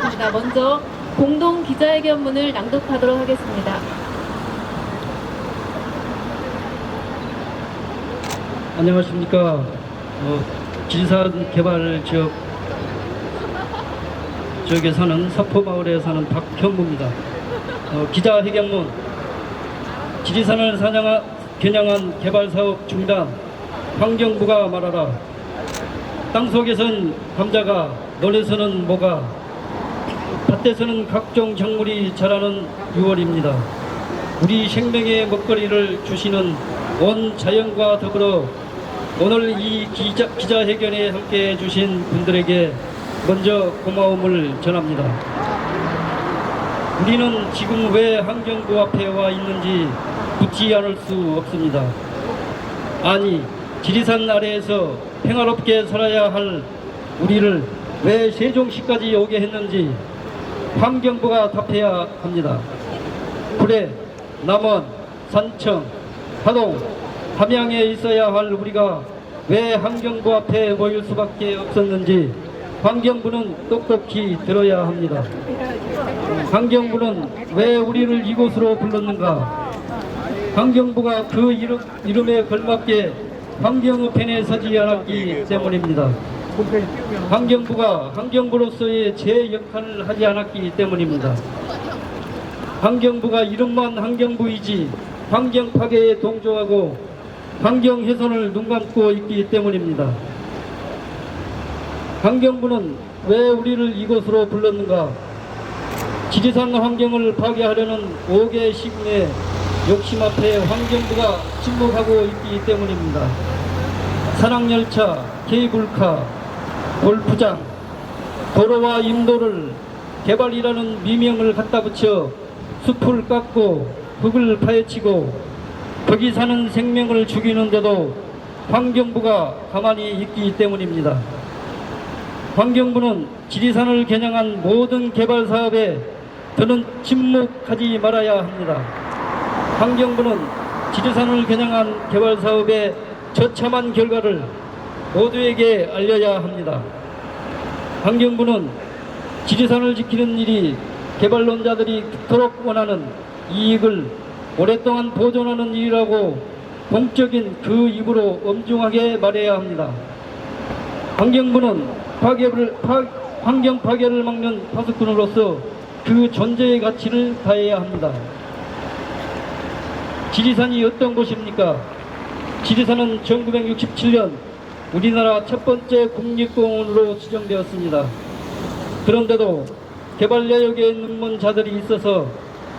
하겠습니다. 먼저 공동 기자회견문을 낭독하도록 하겠습니다. 안녕하십니까. 지리산 개발 지역에 사는 사포마을에 사는 박현무입니다. 기자회견문. 지리산을 겨냥한 개발사업 중단. 환경부가 말하라. 땅속에선 감자가, 논에서는 뭐가, 밭에서는 각종 작물이 자라는 6월입니다. 우리 생명의 먹거리를 주시는 온 자연과 더불어 오늘 이 기자회견에 함께 해주신 분들에게 먼저 고마움을 전합니다. 우리는 지금 왜 환경부 앞에 와 있는지 묻지 않을 수 없습니다. 아니, 지리산 아래에서 평화롭게 살아야 할 우리를 왜 세종시까지 오게 했는지 환경부가 답해야 합니다. 그래, 남원, 산청, 하동, 함양에 있어야 할 우리가 왜 환경부 앞에 모일 수밖에 없었는지 환경부는 똑똑히 들어야 합니다. 환경부는 왜 우리를 이곳으로 불렀는가? 환경부가 그 이름에 걸맞게 환경우편에 서지 않았기 때문입니다. 환경부가 환경부로서의 제 역할을 하지 않았기 때문입니다. 환경부가 이름만 환경부이지 환경 파괴에 동조하고 환경 훼손을 눈감고 있기 때문입니다. 환경부는 왜 우리를 이곳으로 불렀는가? 지리산 환경을 파괴하려는 5개 시군의 욕심 앞에 환경부가 침묵하고 있기 때문입니다. 산악열차, 케이블카, 골프장, 도로와 인도를 개발이라는 미명을 갖다 붙여 숲을 깎고 흙을 파헤치고 거기 사는 생명을 죽이는데도 환경부가 가만히 있기 때문입니다. 환경부는 지리산을 겨냥한 모든 개발 사업에 더는 침묵하지 말아야 합니다. 환경부는 지리산을 겨냥한 개발 사업의 처참한 결과를 모두에게 알려야 합니다. 환경부는 지리산을 지키는 일이 개발론자들이 그토록 원하는 이익을 오랫동안 보존하는 일이라고 공적인 그 입으로 엄중하게 말해야 합니다. 환경부는 환경 파괴를 막는 파수꾼으로서 그 존재의 가치를 다해야 합니다. 지리산이 어떤 곳입니까? 지리산은 1967년 우리나라 첫 번째 국립공원으로 지정되었습니다. 그런데도 개발 내역에 논문자들이 있어서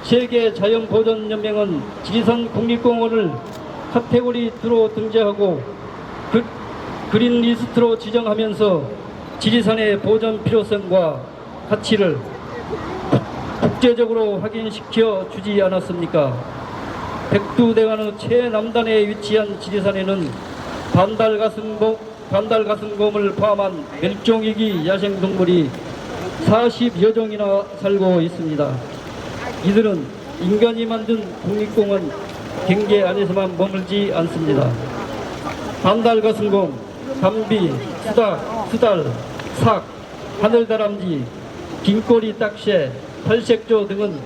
세계자연보전연맹은 지리산 국립공원을 카테고리 2로 등재하고 그린 리스트로 지정하면서 지리산의 보전 필요성과 가치를 국제적으로 확인시켜 주지 않았습니까? 백두대간의 최남단에 위치한 지리산에는 반달가슴곰을 포함한 멸종위기 야생동물이 40여 종이나 살고 있습니다. 이들은 인간이 만든 국립공원 경계 안에서만 머물지 않습니다. 반달가슴곰, 감비, 수달, 삭, 하늘다람쥐, 긴꼬리 딱새, 팔색조 등은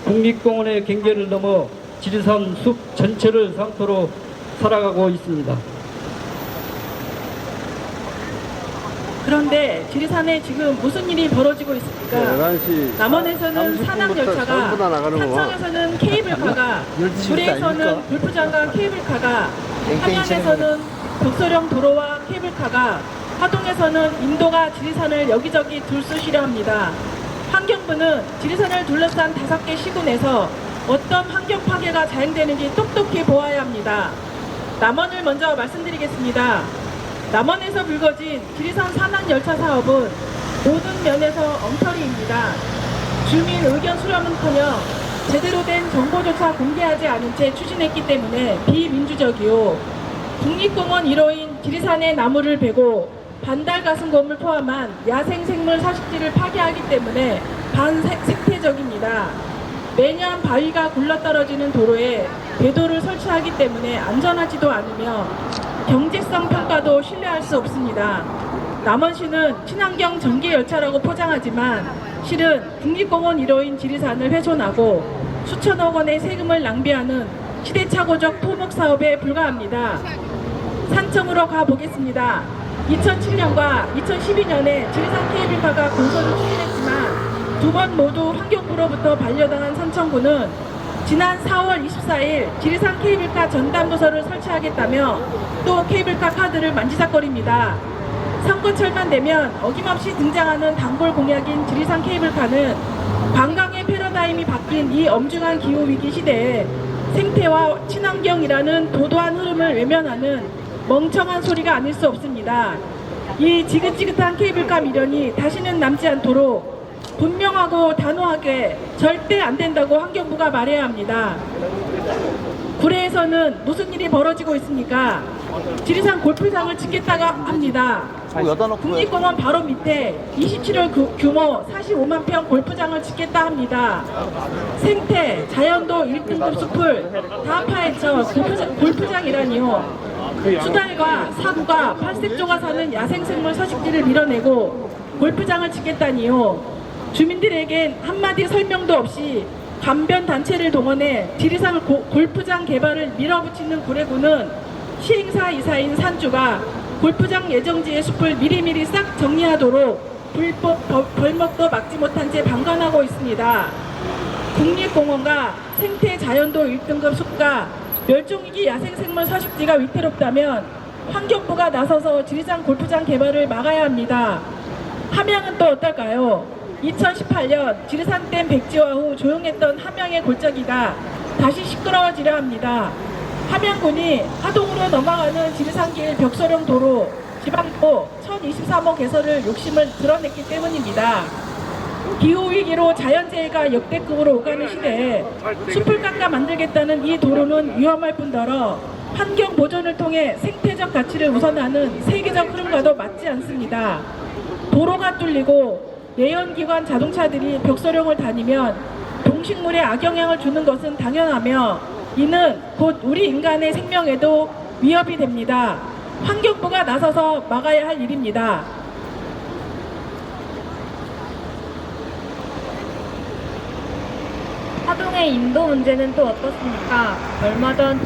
국립공원의 경계를 넘어 지리산 숲 전체를 상토로 살아가고 있습니다. 그런데 지리산에 지금 무슨 일이 벌어지고 있습니까? 남원에서는 산악열차가, 산청에서는 케이블카가, 구리에서는 골프장과 케이블카가, 함양에서는 독서령 도로와 케이블카가, 하동에서는 인도가 지리산을 여기저기 둘쑤시려 합니다. 환경부는 지리산을 둘러싼 5개 시군에서 어떤 환경 파괴가 자행되는지 똑똑히 보아야 합니다. 남원을 먼저 말씀드리겠습니다. 남원에서 불거진 지리산 산악열차 사업은 모든 면에서 엉터리입니다. 주민 의견 수렴은커녕 제대로 된 정보조차 공개하지 않은 채 추진했기 때문에 비민주적이요. 국립공원 1호인 지리산의 나무를 베고 반달가슴곰을 포함한 야생생물 서식지를 파괴하기 때문에 반생태적입니다. 매년 바위가 굴러떨어지는 도로에 궤도를 설치하기 때문에 안전하지도 않으며 경제성 평가도 신뢰할 수 없습니다. 남원시는 친환경 전기 열차라고 포장하지만 실은 국립공원 1호인 지리산을 훼손하고 수천억 원의 세금을 낭비하는 시대착오적 토목 사업에 불과합니다. 산청으로 가보겠습니다. 2007년과 2012년에 지리산 케이블카가 건설을 추진했지만 두 번 모두 환경부로부터 반려당한 산청구는 지난 4월 24일 지리산 케이블카 전담부서를 설치하겠다며 또 케이블카 카드를 만지작거립니다. 선거철만 되면 어김없이 등장하는 단골 공약인 지리산 케이블카는 관광의 패러다임이 바뀐 이 엄중한 기후위기 시대에 생태와 친환경이라는 도도한 흐름을 외면하는 멍청한 소리가 아닐 수 없습니다. 이 지긋지긋한 케이블카 미련이 다시는 남지 않도록 분명하고 단호하게 절대 안 된다고 환경부가 말해야 합니다. 구례에서는 무슨 일이 벌어지고 있습니까? 지리산 골프장을 짓겠다고 합니다. 국립공원 바로 밑에 27월 규모 45만 평 골프장을 짓겠다 합니다. 생태, 자연도 1등급 숲을 다 파헤쳐 골프장이라니요. 수달과 사구가 팔색조가 사는 야생생물 서식지를 밀어내고 골프장을 짓겠다니요. 주민들에겐 한마디 설명도 없이 간변 단체를 동원해 지리산 골프장 개발을 밀어붙이는 구례구는 시행사 이사인 산주가 골프장 예정지의 숲을 미리미리 싹 정리하도록 불법 벌목도 막지 못한 채 방관하고 있습니다. 국립공원과 생태 자연도 1등급 숲과 멸종위기 야생생물 서식지가 위태롭다면 환경부가 나서서 지리산 골프장 개발을 막아야 합니다. 함양은 또 어떨까요? 2018년 지리산댐 백지화 후 조용했던 함양의 골짜기가 다시 시끄러워지려 합니다. 함양군이 하동으로 넘어가는 지리산길 벽소령 도로 지방도 1023호 개설을 욕심을 드러냈기 때문입니다. 기후위기로 자연재해가 역대급으로 오가는 시대에 숲을 깎아 만들겠다는 이 도로는 위험할 뿐더러 환경 보존을 통해 생태적 가치를 우선하는 세계적 흐름과도 맞지 않습니다. 도로가 뚫리고 내연기관 자동차들이 벽소령을 다니면 동식물에 악영향을 주는 것은 당연하며 이는 곧 우리 인간의 생명에도 위협이 됩니다. 환경부가 나서서 막아야 할 일입니다. 하동의 인도 문제는 또 어떻습니까? 얼마 전